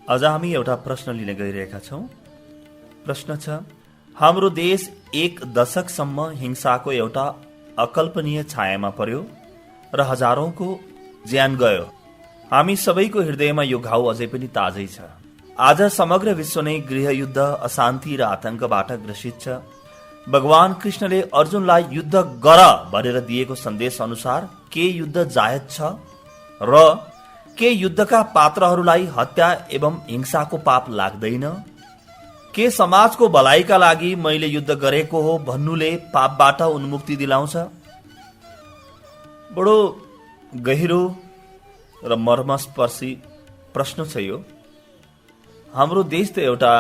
अझ हामी एउटा प्रश्न लिन गइरहेका छौं। प्रश्न छ, हाम्रो देश एक दशकसम्म हिंसाको एउटा अकल्पनीय छायामा पर्यो र हजारौंको ज्यान गयो। हामी सबैको हृदयमा यो घाउ अझै पनि ताजै छ। आज समग्र विश्व नै गृहयुद्ध, अशान्ति र आतंकबाट ग्रसित छ। भगवान कृष्णले अर्जुनलाई युद्ध गर भनेर दिएको सन्देश अनुसार के युद्ध जायज छ र के युद्धका पात्रहरूलाई हत्या एवं हिंसाको पाप लाग्दैन? के समाजको भलाइका लागि मैले युद्ध गरेको हो भन्नुले पापबाट उन्मुक्ति दिलाउँछ? बडो गहिरो र मर्मस्पर्शी प्रश्न छ यो। हाम्रो देश त एउटा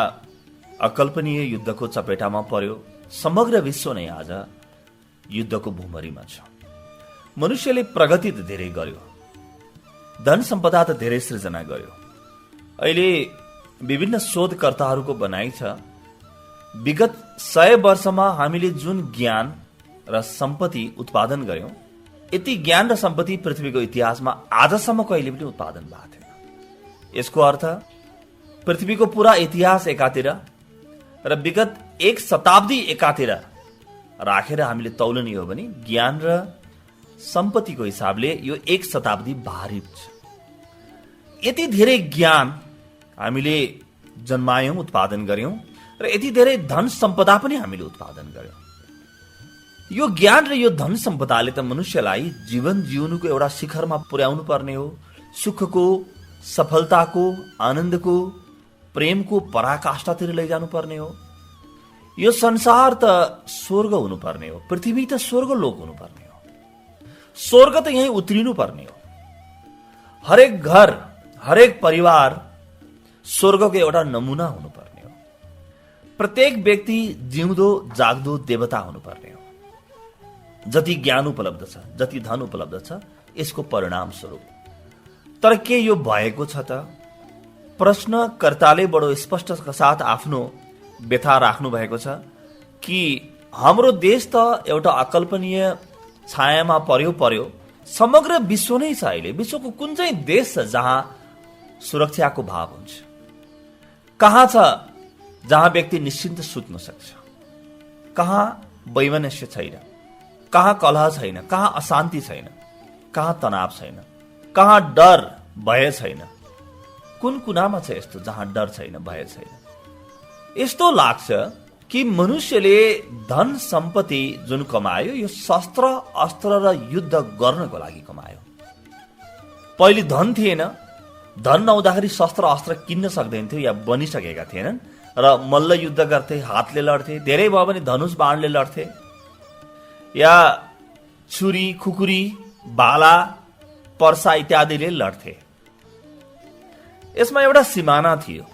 अकल्पनीय युद्धको चपेटामा पर्यो। समग्र विश्व नै आज युद्धको भूमरीमा छ। मनुष्यले प्रगति त धेरै गर्यो, धन सम्पदा त धेरै सृजना गर्यो। अहिले विभिन्न शोधकर्ताहरूको भनाइ छ, विगत 100 वर्षमा हामीले जुन ज्ञान र सम्पत्ति उत्पादन गर्यौं, यति ज्ञान र सम्पत्ति पृथ्वीको इतिहासमा आजसम्म कहिले पनि उत्पादन भएको थिएन। यसको अर्थ पृथ्वीको पूरा इतिहास एकातिर र विगत 1 शताब्दी एकातिर राखेर हामीले तौलनी हो भने ज्ञान र सम्पत्तिको हिसाबले यो 1 शताब्दी भारी छ। यति धेरै ज्ञान हामीले जन्मायौं, उत्पादन गर्यौं र यति धेरै धन सम्पदा पनि हामीले उत्पादन गर्यौं। यो ज्ञान र यो धन सम्पदाले त मनुष्यलाई जीवन जिउनुको एउटा शिखरमा पुर्याउनु पर्ने हो। सुखको, सफलताको, आनन्दको, प्रेमको पराकाष्ठातिर लैजानु पर्ने हो। यो संसार त स्वर्ग हुनुपर्ने हो, पृथ्वी त स्वर्गलोक हुनुपर्ने हो। स्वर्ग त यही उत्रिनु पर्ने हो। हरेक घर, हरेक परिवार स्वर्गको एउटा नमुना हुनुपर्ने हो। प्रत्येक व्यक्ति जिउँदो जाग्दो देवता हुनुपर्ने हो। जति ज्ञान उपलब्ध छ, जति धन उपलब्ध छ, यसको परिणाम स्वरूप। तर के यो भएको छ त? प्रश्नकर्ताले बडो स्पष्टका साथ आफ्नो व्यथा राख्नु भएको छ कि हाम्रो देश त एउटा अकल्पनीय छायामा पर्यो। समग्र विश्व नै छ। अहिले विश्वको कुन चाहिँ देश छ जहाँ सुरक्षाको भाव हुन्छ? कहाँ छ जहाँ व्यक्ति निश्चिन्त सुत्न सक्छ? कहाँ वैमनस्य छैन? कहाँ कलह छैन? कहाँ अशान्ति छैन? कहाँ तनाव छैन? कहाँ डर, भय छैन? कुन कुनामा छ यस्तो जहाँ डर छैन, भय छैन? यस्तो लाग्छ कि मनुष्यले धन सम्पत्ति जुन कमायो, यो शस्त्र अस्त्र र युद्ध गर्नको लागि कमायो। पहिले धन थिएन। धन नहुँदाखेरि शस्त्र अस्त्र किन्न सक्दैन थियो या बनिसकेका थिएनन् र मल्ल युद्ध गर्थे, हातले लड्थे। धेरै भयो भने धनुष बाणले लड्थे या छुरी, खुकुरी, भाला, पर्सा इत्यादिले लड्थे। यसमा एउटा सिमाना थियो।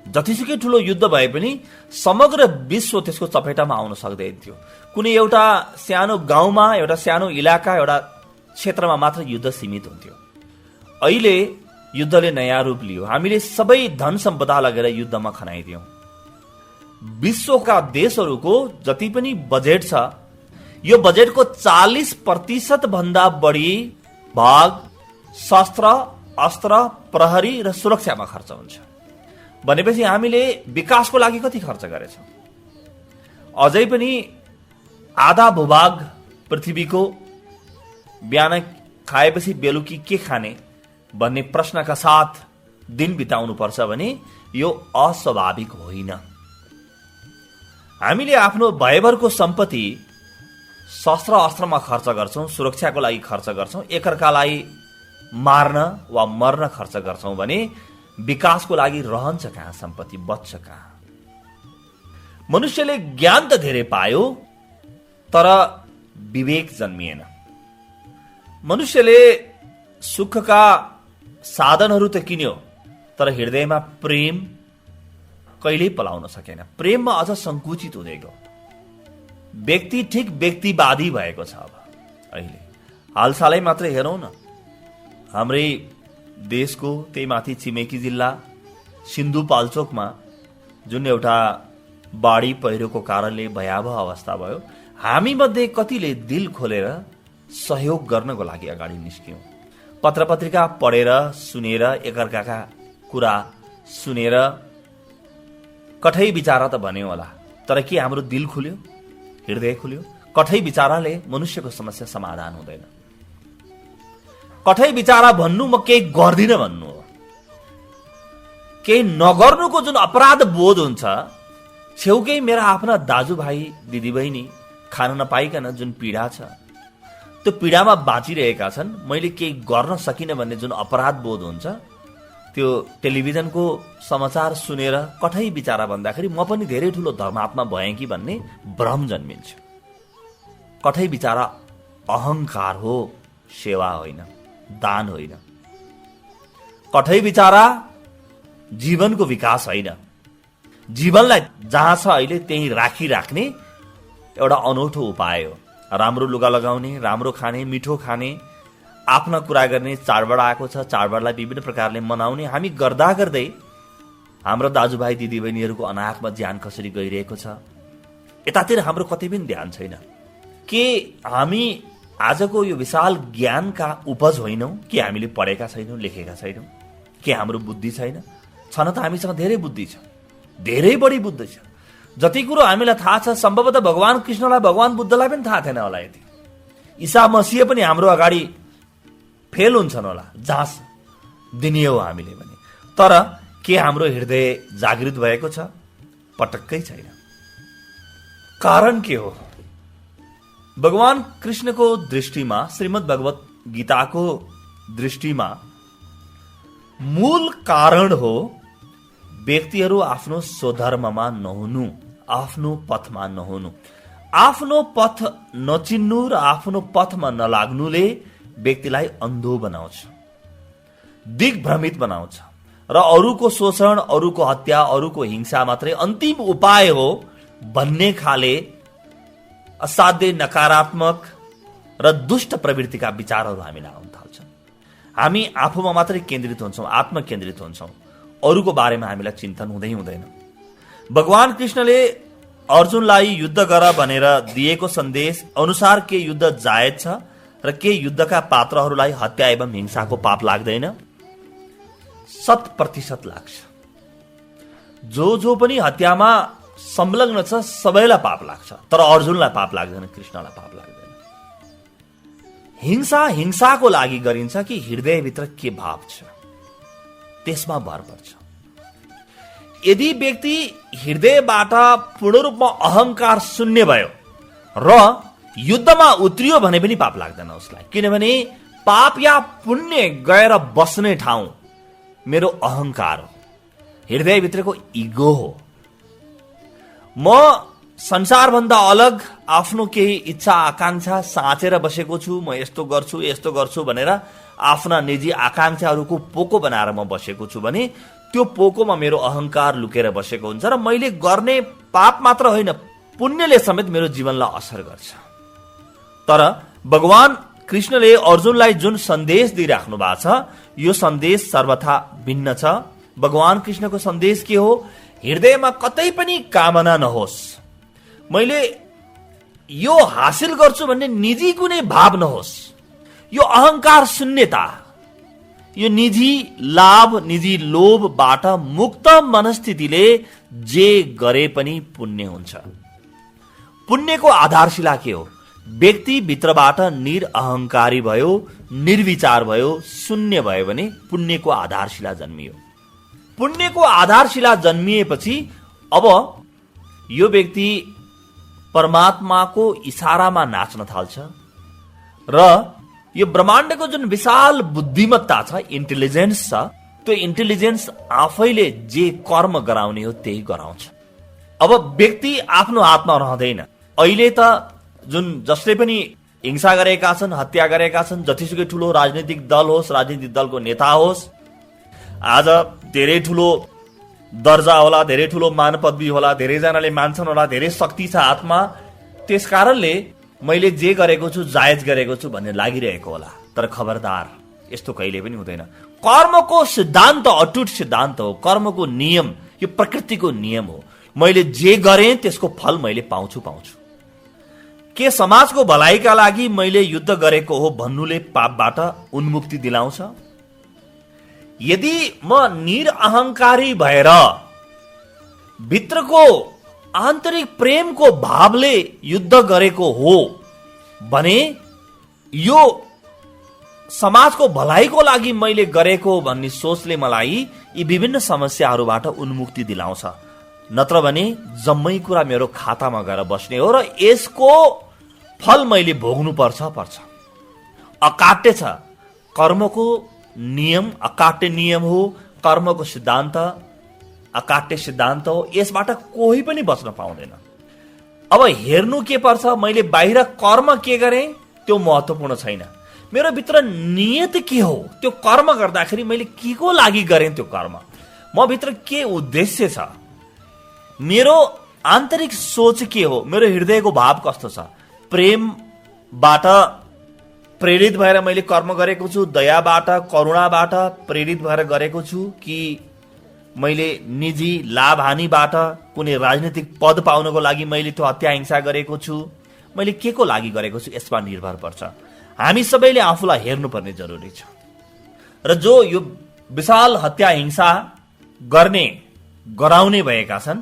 जतिसुकै ठुलो युद्ध भए पनि समग्र विश्व त्यसको चपेटामा आउन सक्दैन थियो। कुनै एउटा सानो गाउँमा, एउटा सानो इलाका, एउटा क्षेत्रमा मात्र युद्ध सीमित हुन्थ्यो। अहिले युद्धले नयाँ रूप लियो। हामीले सबै धन सम्पदा लगेर युद्धमा खनाइदियौं। विश्वका देशहरूको जति पनि बजेट छ, यो बजेटको 40% भन्दा बढी भाग शस्त्र, अस्त्र, प्रहरी र सुरक्षामा खर्च हुन्छ। भनेपछि हामीले विकासको लागि कति खर्च गरेछौं? अझै पनि आधा भूभाग पृथ्वीको बिहान खाएपछि बेलुकी के खाने भन्ने प्रश्नका साथ दिन बिताउनु पर्छ भने यो अस्वाभाविक होइन। हामीले आफ्नो भयभरको सम्पत्ति शस्त्र अस्त्रमा खर्च गर्छौं, सुरक्षाको लागि खर्च गर्छौं, एकअर्कालाई मार्न वा मर्न खर्च गर्छौं भने विकासको लागि रहन्छ कहाँ? सम्पत्ति बच्छ कहाँ? मनुष्यले ज्ञान त धेरै पायो, तर विवेक जन्मिएन। मनुष्यले सुखका साधनहरू त किन्यो, तर हृदयमा प्रेम कहिल्यै पलाउन सकेन। प्रेममा अझ संकुचित हुँदै गयो। व्यक्ति ठिक व्यक्तिवादी भएको छ। अब अहिले हालसालै मात्र हेरौं न, हाम्रै देशको त्यही माथि छिमेकी जिल्ला सिन्धुपाल्चोकमा जुन एउटा बाढी पहिरोको कारणले भयावह अवस्था भयो, हामी मध्ये कतिले दिल खोलेर सहयोग गर्नको लागि अगाडि निस्क्यौं। पत्रपत्रिका पढेर, सुनेर, एकअर्काका कुरा सुनेर कठै विचारा त भन्यो होला, तर के हाम्रो दिल खुल्यो, हृदय खुल्यो? कठै विचाराले मनुष्यको समस्या समाधान हुँदैन। कठै विचारा भन्नु म केही गर्दिन भन्नु हो। केही नगर्नुको जुन अपराध बोध हुन्छ, छेउकै मेरा आफ्ना दाजुभाइ दिदीबहिनी खान नपाइकन जुन पीडा छ, त्यो पीडामा बाँचिरहेका छन्, मैले केही गर्न सकिनँ भन्ने जुन अपराध बोध हुन्छ, त्यो टेलिभिजनको समाचार सुनेर कठै विचारा भन्दाखेरि म पनि धेरै ठुलो धर्मात्मा भएँ कि भन्ने भ्रम जन्मिन्छ। कठै विचारा अहंकार हो, सेवा होइन, दान होइन। कठै विचारा जीवनको विकास होइन, जीवनलाई जहाँ छ अहिले त्यही राखिराख्ने एउटा अनौठो उपाय हो। राम्रो लुगा लगाउने, राम्रो खाने, मिठो खाने, आफ्ना कुरा गर्ने, चाडबाड आएको छ, चाडबाडलाई विभिन्न प्रकारले मनाउने, हामी गर्दा गर्दै हाम्रो दाजुभाइ दिदीबहिनीहरूको अनाहकमा ज्यान कसरी गइरहेको छ, यतातिर हाम्रो कतै पनि ध्यान छैन। के हामी आजको यो विशाल ज्ञानका उपज होइनौँ? के हामीले पढेका छैनौँ, लेखेका छैनौँ? के हाम्रो बुद्धि छैन? छन त हामीसँग धेरै बुद्धि छ, धेरै बढी बुद्धि छ। जति कुरो हामीलाई थाहा छ, सम्भवतः भगवान कृष्णलाई, भगवान बुद्धलाई पनि थाहा थिएन होला। यति ईसा मसीह पनि हाम्रो अगाडि फेल हुन्छन् होला, जाँच दिने हो हामीले भने। तर के हाम्रो हृदय जागृत भएको छ? पटक्कै छैन। कारण के हो? भगवान कृष्णको दृष्टिमा, श्रीमद् भगवत गीताको दृष्टिमा मूल कारण हो व्यक्तिहरू आफ्नो स्वधर्ममा नहुनु, आफ्नो पथमा नहुनु। आफ्नो पथ नचिन्नु र आफ्नो पथमा नलाग्नुले व्यक्तिलाई अन्धो बनाउँछ, दिग्भ्रमित बनाउँछ र अरूको शोषण, अरूको हत्या, अरूको हिंसा मात्रै अन्तिम उपाय हो भन्ने खाले असाध्यै नकारात्मक र दुष्ट प्रवृत्तिका विचारहरू हामीलाई आउन थाल्छन्। हामी आफूमा मात्रै केन्द्रित हुन्छौँ, आत्मकेन्द्रित हुन्छौँ, अरूको बारेमा हामीलाई चिन्तन हुँदैन। भगवान कृष्णले अर्जुनलाई युद्ध गर भनेर दिएको सन्देश अनुसार के युद्ध जायज छ र के युद्धका पात्रहरूलाई हत्या एवं हिंसाको पाप लाग्दैन? 100% लाग्छ। जो पनि हत्यामा संलग्न छ सबैलाई पाप लाग्छ, तर अर्जुनलाई पाप लाग्दैन, कृष्णलाई पाप लाग्दैन। हिंसा हिंसाको लागि गरिन्छ कि हृदयभित्र के भाव छ त्यसमा भर पर्छ। यदि व्यक्ति हृदयबाट पूर्ण रूपमा अहंकार शून्य भयो र युद्धमा उत्रियो भने पनि पाप लाग्दैन उसलाई, किनभने पाप या पुण्य गएर बस्ने ठाउँ मेरो अहंकार हो, हृदयभित्रको इगो हो। म संसारभन्दा अलग आफ्नो केही इच्छा आकांक्षा साँचेर बसेको छु, म यस्तो गर्छु भनेर आफ्ना निजी आकांक्षाहरूको पोको बनाएर म बसेको छु भने त्यो पोकोमा मेरो अहंकार लुकेर बसेको हुन्छ र मैले गर्ने पाप मात्र होइन, पुण्यले समेत मेरो जीवनलाई असर गर्छ। तर भगवान कृष्णले अर्जुनलाई जुन सन्देश दिइराख्नु भएको छ, यो सन्देश सर्वथा भिन्न छ। भगवान कृष्णको सन्देश के हो? हृदयमा कतै पनि कामना नहोस्, मैले यो हासिल गर्छु भन्ने निजी कुनै भाव नहोस्, यो अहंकार शून्यता, यो निजी लाभ, निजी लोभबाट मुक्त मनस्थितिले जे गरे पनि पुण्य हुन्छ। पुण्यको आधारशिला के हो? व्यक्ति भित्रबाट निरअहंकारी भयो, निर्विचार भयो, शून्य भयो भने पुण्यको आधारशिला जन्मियो। पुण्यको आधारशिला जन्मिएपछि अब यो व्यक्ति परमात्माको इशारामा नाच्न थाल्छ र यो ब्रह्माण्डको जुन विशाल बुद्धिमत्ता छ, इन्टेलिजेन्स छ, त्यो इन्टेलिजेन्स आफैले जे कर्म गराउने हो त्यही गराउँछ। अब व्यक्ति आफ्नो हातमा रहँदैन। अहिले त जुन जसले पनि हिंसा गरेका छन्, हत्या गरेका छन्, जतिसुकै ठुलो राजनीतिक दल होस्, राजनीतिक दलको नेता होस्, आज धेरै ठुलो दर्जा होला, धेरै ठुलो मान पदवी होला, धेरैजनाले मान्छन् होला, धेरै शक्ति छ हातमा, त्यस कारणले मैले जे गरेको छु जायज गरेको छु भन्ने लागिरहेको होला। तर खबरदार, यस्तो कहिले पनि हुँदैन। कर्मको सिद्धान्त अटुट सिद्धान्त हो, कर्मको नियम यो प्रकृतिको नियम हो। मैले जे गरेँ त्यसको फल मैले पाउँछु। के समाजको भलाइका लागि मैले युद्ध गरेको हो भन्नुले पापबाट उन्मुक्ति दिलाउँछ? यदि म निरअहंकारी भएर भित्रको आन्तरिक प्रेमको भावले युद्ध गरेको हो भने यो समाजको भलाइको लागि मैले गरेको भन्ने सोचले मलाई यी विभिन्न समस्याहरूबाट उन्मुक्ति दिलाउँछ। नत्र भने जम्मै कुरा मेरो खातामा गएर बस्ने हो र यसको फल मैले भोग्नु पर्छ। अकाट्य छ, कर्मको नियम अकाट्य नियम हो, कर्मको सिद्धान्त अकाट्य सिद्धान्त हो, यसबाट कोही पनि बच्न पाउँदैन। अब हेर्नु के पर्छ, मैले बाहिर कर्म के गरेँ त्यो महत्त्वपूर्ण छैन, मेरो भित्र नियत के हो, त्यो कर्म गर्दाखेरि मैले के को लागि गरेँ, त्यो कर्म म भित्र के उद्देश्य छ, मेरो आन्तरिक सोच के हो, मेरो हृदयको भाव कस्तो छ, प्रेमबाट प्रेरित भएर मैले कर्म गरेको छु, दयाबाट करुणाबाट प्रेरित भएर गरेको छु कि मैले निजी लाभ हानिबाट कुनै राजनीतिक पद पाउनको लागि मैले त्यो हत्या हिंसा गरेको छु, मैले के को लागि गरेको छु, यसमा निर्भर पर्छ। हामी सबैले आफूलाई हेर्नुपर्ने जरुरी छ। र जो यो विशाल हत्या हिंसा गराउने भएका छन्,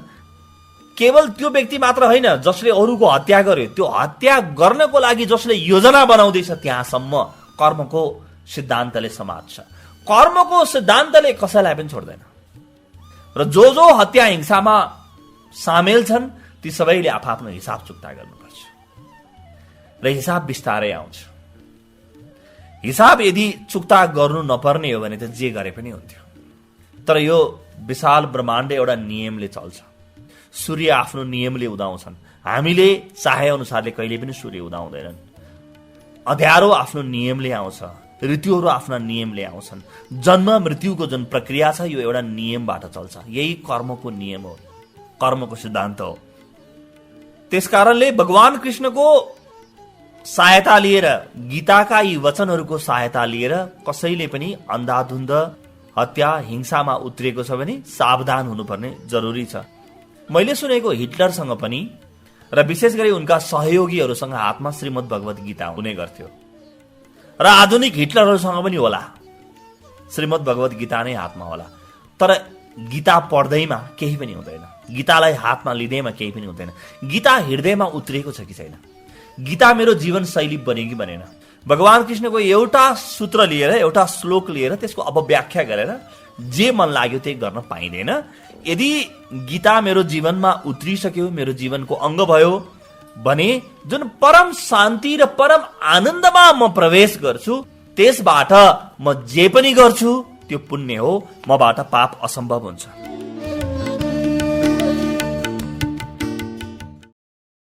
केवल त्यो व्यक्ति मात्र होइन जसले अरूको हत्या गर्यो, त्यो हत्या गर्नको लागि जसले योजना बनाउँदैछ त्यहाँसम्म कर्मको सिद्धान्तले समात्छ। कर्मको सिद्धान्तले कसैलाई पनि छोड्दैन। र जो हत्या हिंसामा सामेल छन् ती सबैले आफ्नो हिसाब चुक्ता गर्नुपर्छ र हिसाब बिस्तारै आउँछ। हिसाब यदि चुक्ता गर्नु नपर्ने हो भने त जे गरे पनि हुन्थ्यो। तर यो विशाल ब्रह्माण्ड एउटा नियमले चल्छ। सूर्य आफ्नो नियमले उदाउँछन्, हामीले चाहे अनुसारले कहिले पनि सूर्य उदाउँदैनन्। अँध्यारो आफ्नो नियमले आउँछ, ऋतुहरू आफ्ना नियमले आउँछन्। जन्म मृत्युको जुन प्रक्रिया छ यो एउटा नियमबाट चल्छ। यही कर्मको नियम हो, कर्मको सिद्धान्त हो। त्यसकारणले भगवान कृष्णको सहायता लिएर, गीताका यी वचनहरूको सहायता लिएर कसैले पनि अन्धाधुन्ध हत्या हिंसामा उत्रिएको छ भने सावधान हुनुपर्ने जरुरी छ। मैले सुनेको हिटलरसँग पनि र विशेष गरी उनका सहयोगीहरूसँग हातमा श्रीमद् भगवत गीता हुने गर्थ्यो र आधुनिक हिटलरहरूसँग पनि होला, श्रीमद् भगवत गीता नै हातमा होला। तर गीता पढ्दैमा केही पनि हुँदैन, गीतालाई हातमा लिँदैमा केही पनि हुँदैन। गीता हृदयमा उत्रिएको छ कि छैन, गीता मेरो जीवन शैली बन्यो कि बनेन, भगवान कृष्णको एउटा सूत्र लिएर, एउटा श्लोक लिएर त्यसको अपव्याख्या गरेर जे मन लाग्यो त्यही गर्न पाइँदैन। यदि गीता मेरो जीवनमा उत्रिसक्यो, मेरो जीवनको अङ्ग भयो भने जुन परम शान्ति र परम आनन्दमा म प्रवेश गर्छु, त्यसबाट म जे पनि गर्छु त्यो पुण्य हो, मबाट पाप असम्भव हुन्छ।